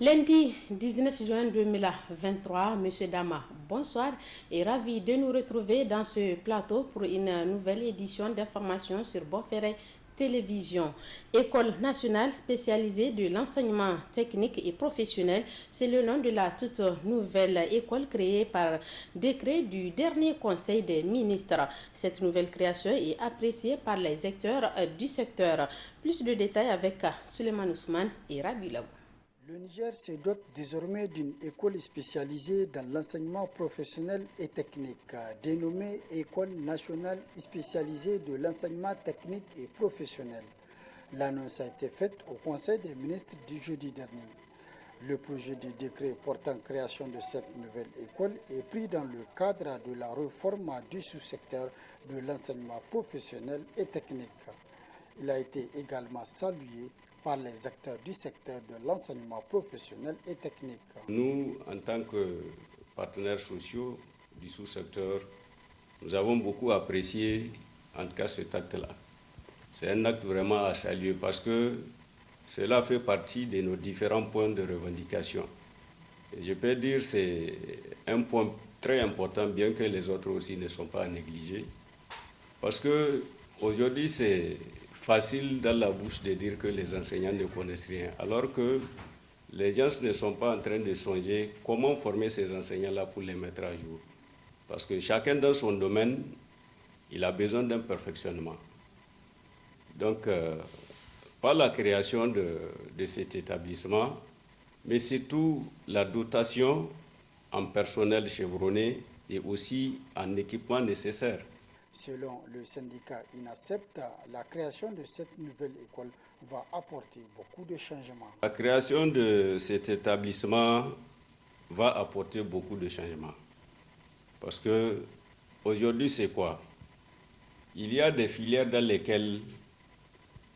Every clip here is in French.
Lundi 19 juin 2023, Monsieur Dama, bonsoir et ravi de nous retrouver dans ce plateau pour une nouvelle édition d'information sur Bonferré Télévision. École nationale spécialisée de l'enseignement technique et professionnel, c'est le nom de la toute nouvelle école créée par décret du dernier Conseil des ministres. Cette nouvelle création est appréciée par les acteurs du secteur. Plus de détails avec Suleiman Ousmane et Rabi Labou. Le Niger se dote désormais d'une école spécialisée dans l'enseignement professionnel et technique, dénommée École nationale spécialisée de l'enseignement technique et professionnel. L'annonce a été faite au Conseil des ministres du jeudi dernier. Le projet de décret portant création de cette nouvelle école est pris dans le cadre de la réforme du sous-secteur de l'enseignement professionnel et technique. Il a été également salué par les acteurs du secteur de l'enseignement professionnel et technique. Nous, en tant que partenaires sociaux du sous-secteur, nous avons beaucoup apprécié en tout cas cet acte-là. C'est un acte vraiment à saluer parce que cela fait partie de nos différents points de revendication. Et je peux dire que c'est un point très important, bien que les autres aussi ne sont pas à négliger. Parce qu'aujourd'hui, c'est facile dans la bouche de dire que les enseignants ne connaissent rien, alors que les gens ne sont pas en train de songer comment former ces enseignants-là pour les mettre à jour. Parce que chacun dans son domaine, il a besoin d'un perfectionnement. Donc, par la création de cet établissement, mais surtout la dotation en personnel chevronné et aussi en équipement nécessaire. Selon le syndicat INACEPT, la création de cette nouvelle école va apporter beaucoup de changements. La création de cet établissement va apporter beaucoup de changements. Parce que aujourd'hui, c'est quoi? Il y a des filières dans lesquelles,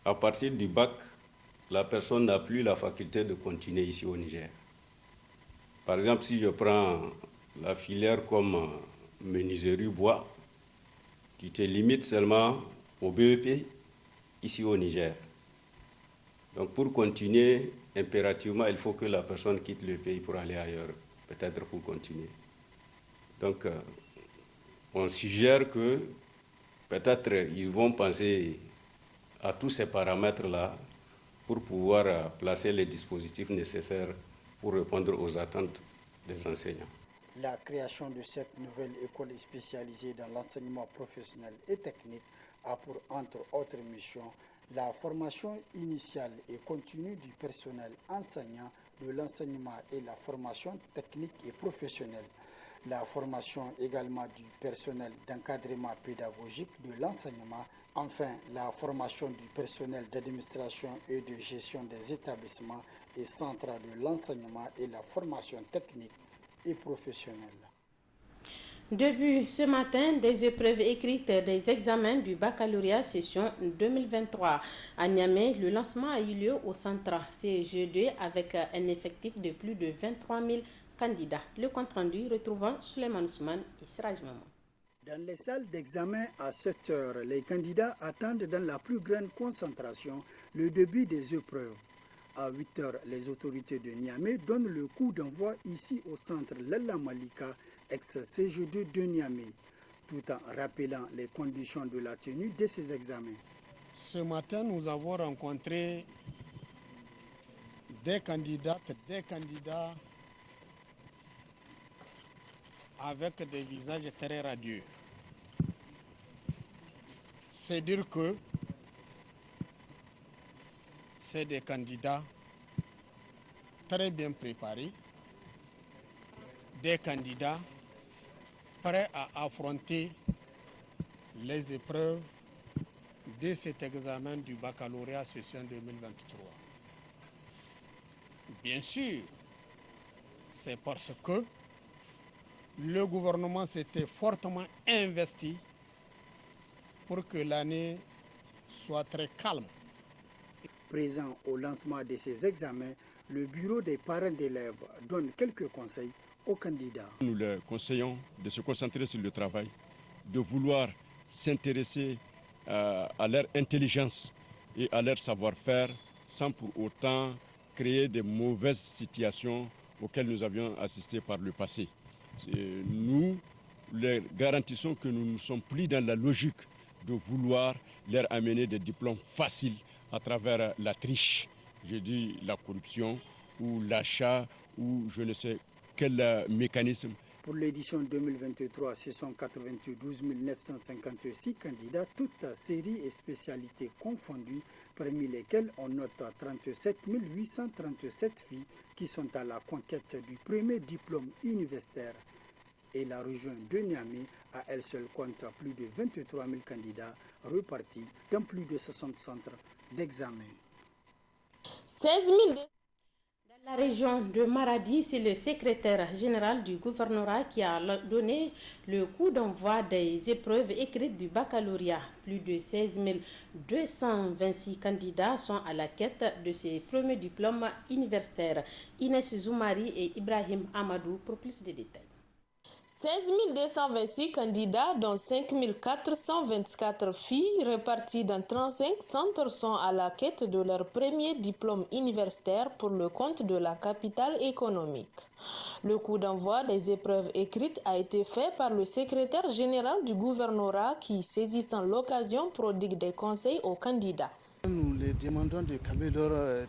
à partir du bac, la personne n'a plus la faculté de continuer ici au Niger. Par exemple, si je prends la filière comme menuiserie bois, qui te limite seulement au BEP ici au Niger. Donc pour continuer, impérativement, il faut que la personne quitte le pays pour aller ailleurs, peut-être pour continuer. Donc on suggère que peut-être ils vont penser à tous ces paramètres-là pour pouvoir placer les dispositifs nécessaires pour répondre aux attentes des enseignants. La création de cette nouvelle école spécialisée dans l'enseignement professionnel et technique a pour, entre autres missions, la formation initiale et continue du personnel enseignant de l'enseignement et la formation technique et professionnelle. La formation également du personnel d'encadrement pédagogique de l'enseignement. Enfin, la formation du personnel d'administration et de gestion des établissements et centres de l'enseignement et la formation technique et professionnelle. Début ce matin des épreuves écrites des examens du baccalauréat session 2023. À Niamey, le lancement a eu lieu au centre CEG2 avec un effectif de plus de 23 000 candidats. Le compte rendu retrouvant Suleiman Ousmane et Siraj Maman. Dans les salles d'examen à 7 heures, les candidats attendent dans la plus grande concentration le début des épreuves. À 8 heures, les autorités de Niamey donnent le coup d'envoi ici au centre Lalla Malika, ex-CG2 de Niamey, tout en rappelant les conditions de la tenue de ces examens. Ce matin, nous avons rencontré des candidates, des candidats avec des visages très radieux. C'est dire que c'est des candidats très bien préparés, des candidats prêts à affronter les épreuves de cet examen du baccalauréat session 2023. Bien sûr, c'est parce que le gouvernement s'était fortement investi pour que l'année soit très calme. Présent au lancement de ces examens, le bureau des parents d'élèves donne quelques conseils aux candidats. Nous leur conseillons de se concentrer sur le travail, de vouloir s'intéresser à leur intelligence et à leur savoir-faire sans pour autant créer des mauvaises situations auxquelles nous avions assisté par le passé. Nous leur garantissons que nous ne sommes plus dans la logique de vouloir leur amener des diplômes faciles à travers la triche, je dis la corruption ou l'achat ou je ne sais quel mécanisme. Pour l'édition 2023, ce sont 92 956 candidats, toutes séries et spécialités confondues, parmi lesquelles on note 37 837 filles qui sont à la conquête du premier diplôme universitaire. Et la région de Niamey, à elle seule, compte plus de 23 000 candidats repartis dans plus de 60 centres d'examen. 16 000 Dans la région de Maradi, c'est le secrétaire général du gouvernorat qui a donné le coup d'envoi des épreuves écrites du baccalauréat. Plus de 16 226 candidats sont à la quête de ces premiers diplômes universitaires. Inès Zoumari et Ibrahim Amadou pour plus de détails. 16 226 candidats, dont 5 424 filles, réparties dans 35 centres, sont à la quête de leur premier diplôme universitaire pour le compte de la capitale économique. Le coup d'envoi des épreuves écrites a été fait par le secrétaire général du gouvernorat qui, saisissant l'occasion, prodigue des conseils aux candidats. Nous les demandons de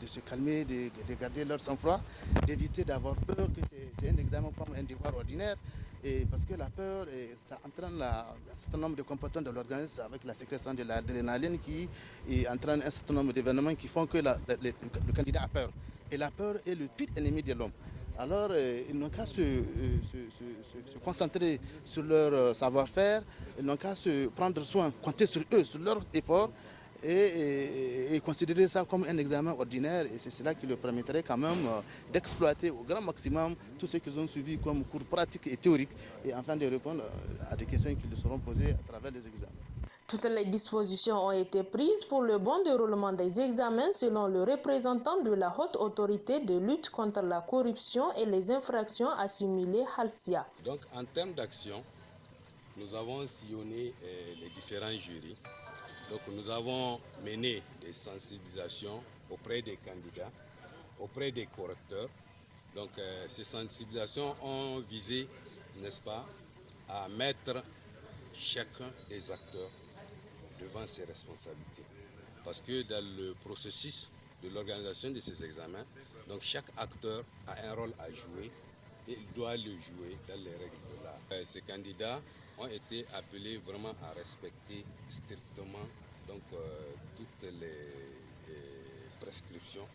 se calmer, de garder leur sang-froid, d'éviter d'avoir peur que c'est un examen comme un devoir ordinaire. Et parce que la peur, ça entraîne un certain nombre de comportements de l'organisme avec la sécrétion de l'adrénaline qui entraîne un certain nombre d'événements qui font que le candidat a peur. Et la peur est le pire ennemi de l'homme. Alors, ils n'ont qu'à se concentrer sur leur savoir-faire, ils n'ont qu'à se prendre soin, compter sur eux, sur leurs efforts, et considérer ça comme un examen ordinaire. Et c'est cela qui leur permettrait quand même d'exploiter au grand maximum tout ce qu'ils ont suivi comme cours pratiques et théoriques, et enfin de répondre à des questions qui leur seront posées à travers les examens. Toutes les dispositions ont été prises pour le bon déroulement des examens selon le représentant de la haute autorité de lutte contre la corruption et les infractions assimilées Halsia. Donc en termes d'action, nous avons sillonné les différents jurys. Donc nous avons mené des sensibilisations auprès des candidats, auprès des correcteurs. Donc ces sensibilisations ont visé, n'est-ce pas, à mettre chacun des acteurs devant ses responsabilités. Parce que dans le processus de l'organisation de ces examens, donc chaque acteur a un rôle à jouer et il doit le jouer dans les règles de l'art. Ces candidats ont été appelés vraiment à respecter strictement toutes les prescriptions,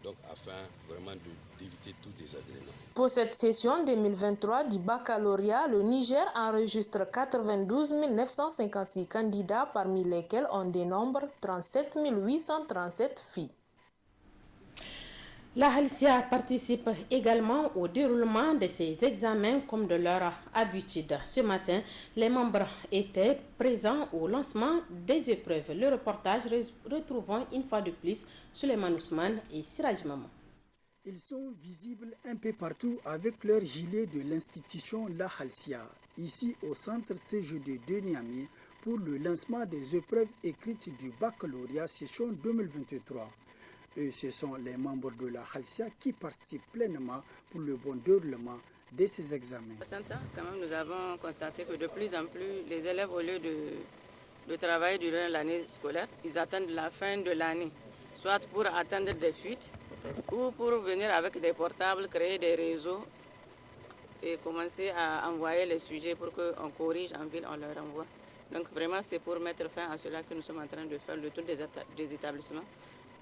donc afin vraiment d'éviter tout désagrément. Pour cette session 2023 du baccalauréat, le Niger enregistre 92 956 candidats, parmi lesquels on dénombre 37 837 filles. La Halsia participe également au déroulement de ces examens comme de leur habitude. Ce matin, les membres étaient présents au lancement des épreuves. Le reportage retrouvons une fois de plus Suleiman Ousmane et Siraj Maman. Ils sont visibles un peu partout avec leur gilet de l'institution La Halsia, ici au centre CGD de Niamey pour le lancement des épreuves écrites du baccalauréat session 2023. Et ce sont les membres de la Halsia qui participent pleinement pour le bon déroulement de ces examens. Quand même, nous avons constaté que de plus en plus, les élèves, au lieu de travailler durant l'année scolaire, ils attendent la fin de l'année, soit pour attendre des fuites ou pour venir avec des portables, créer des réseaux et commencer à envoyer les sujets pour qu'on corrige en ville, on leur envoie. Donc vraiment, c'est pour mettre fin à cela que nous sommes en train de faire le tour des établissements,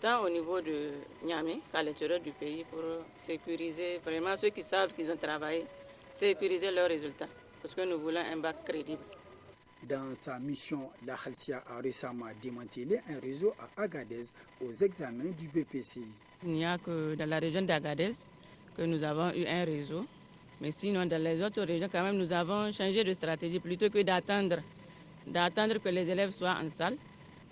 tant au niveau de Niamey qu'à l'intérieur du pays, pour sécuriser vraiment ceux qui savent qu'ils ont travaillé, sécuriser leurs résultats, parce que nous voulons un bac crédible. Dans sa mission, la Halsia a récemment démantelé un réseau à Agadez aux examens du BPCI. Il n'y a que dans la région d'Agadez que nous avons eu un réseau, mais sinon dans les autres régions, quand même, nous avons changé de stratégie. Plutôt que d'attendre que les élèves soient en salle,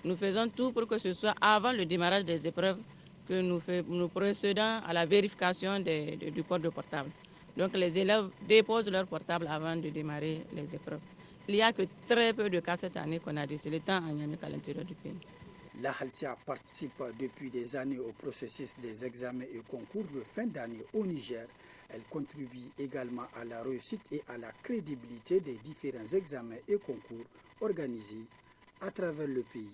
nous faisons tout pour que ce soit avant le démarrage des épreuves que nous procédons à la vérification du port de portable. Donc les élèves déposent leur portable avant de démarrer les épreuves. Il n'y a que très peu de cas cette année qu'on a décelé tant en Niamey qu'à l'intérieur du pays. La Halcia participe depuis des années au processus des examens et concours de fin d'année au Niger. Elle contribue également à la réussite et à la crédibilité des différents examens et concours organisés à travers le pays.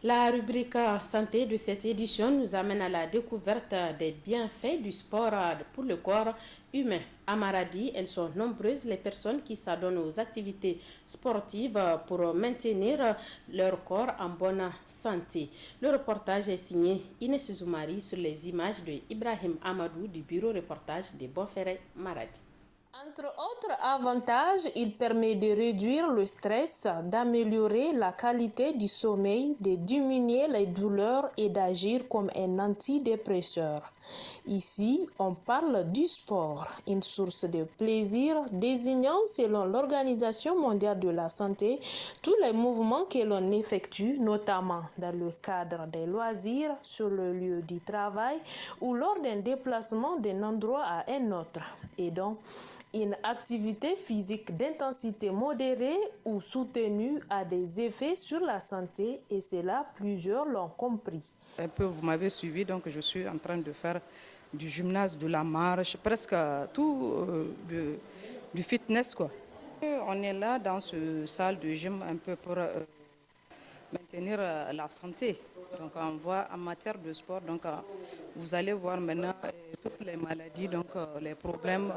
La rubrique santé de cette édition nous amène à la découverte des bienfaits du sport pour le corps humain. À Maradi, elles sont nombreuses les personnes qui s'adonnent aux activités sportives pour maintenir leur corps en bonne santé. Le reportage est signé Inès Zoumari sur les images de Ibrahim Amadou du bureau reportage de Bonferré Maradi. Entre autres avantages, il permet de réduire le stress, d'améliorer la qualité du sommeil, de diminuer les douleurs et d'agir comme un antidépresseur. Ici, on parle du sport, une source de plaisir désignant, selon l'Organisation mondiale de la santé, tous les mouvements que l'on effectue, notamment dans le cadre des loisirs, sur le lieu du travail ou lors d'un déplacement d'un endroit à un autre. Et donc, une activité physique d'intensité modérée ou soutenue a des effets sur la santé et cela, plusieurs l'ont compris. Un peu, vous m'avez suivi, donc je suis en train de faire du gymnase, de la marche, presque tout du fitness, quoi. On est là dans ce salle de gym un peu pour maintenir la santé. Donc on voit en matière de sport, donc vous allez voir maintenant toutes les maladies, donc les problèmes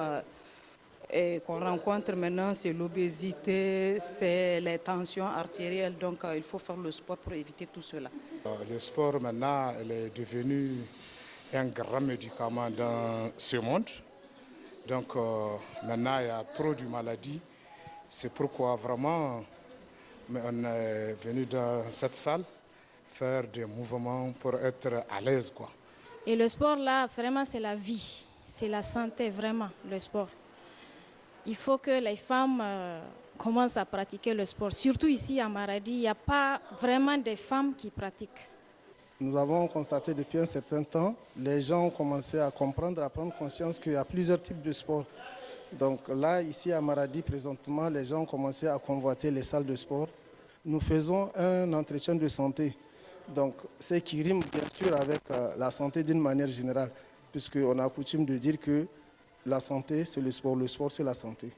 qu'on rencontre maintenant, c'est l'obésité, c'est les tensions artérielles, donc il faut faire le sport pour éviter tout cela. Le sport maintenant, il est devenu un grand médicament dans ce monde. Donc maintenant, il y a trop de maladies. C'est pourquoi vraiment, on est venu dans cette salle faire des mouvements pour être à l'aise, quoi. Et le sport là, vraiment, c'est la vie, c'est la santé, vraiment, le sport. Il faut que les femmes commencent à pratiquer le sport. Surtout ici à Maradi, il n'y a pas vraiment de femmes qui pratiquent. Nous avons constaté depuis un certain temps, les gens ont commencé à comprendre, à prendre conscience qu'il y a plusieurs types de sports. Donc là, ici à Maradi, présentement, les gens ont commencé à convoiter les salles de sport. Nous faisons un entretien de santé, donc ce qui rime bien sûr avec la santé d'une manière générale, puisqu'on a coutume de dire que la santé, c'est le sport c'est la santé.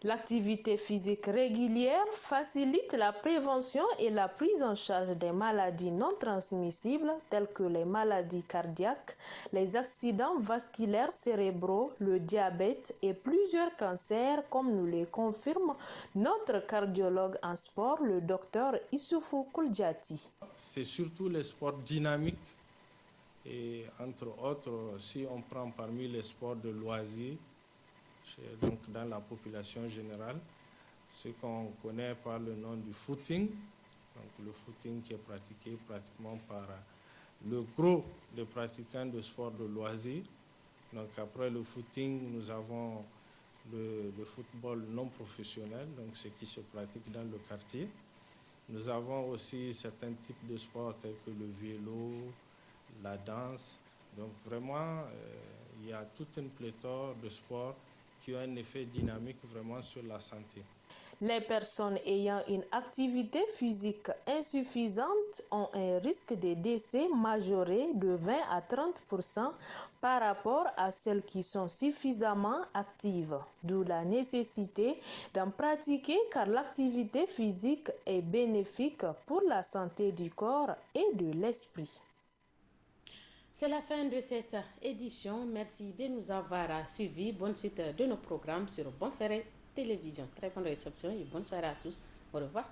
L'activité physique régulière facilite la prévention et la prise en charge des maladies non transmissibles telles que les maladies cardiaques, les accidents vasculaires cérébraux, le diabète et plusieurs cancers, comme nous les confirme notre cardiologue en sport, le docteur Issoufou Kouldjati. C'est surtout les sports dynamiques et entre autres, si on prend parmi les sports de loisirs, donc dans la population générale, ce qu'on connaît par le nom du footing, donc le footing qui est pratiqué pratiquement par le gros des pratiquants de sport de loisirs. Donc après le footing, nous avons le football non professionnel, donc ce qui se pratique dans le quartier. Nous avons aussi certains types de sports tels que le vélo, la danse. Donc vraiment, il y a toute une pléthore de sports qui ont un effet dynamique vraiment sur la santé. Les personnes ayant une activité physique insuffisante ont un risque de décès majoré de 20 à 30% par rapport à celles qui sont suffisamment actives, d'où la nécessité d'en pratiquer car l'activité physique est bénéfique pour la santé du corps et de l'esprit. C'est la fin de cette édition. Merci de nous avoir suivis. Bonne suite de nos programmes sur Bonferré Télévision. Très bonne réception et bonne soirée à tous. Au revoir.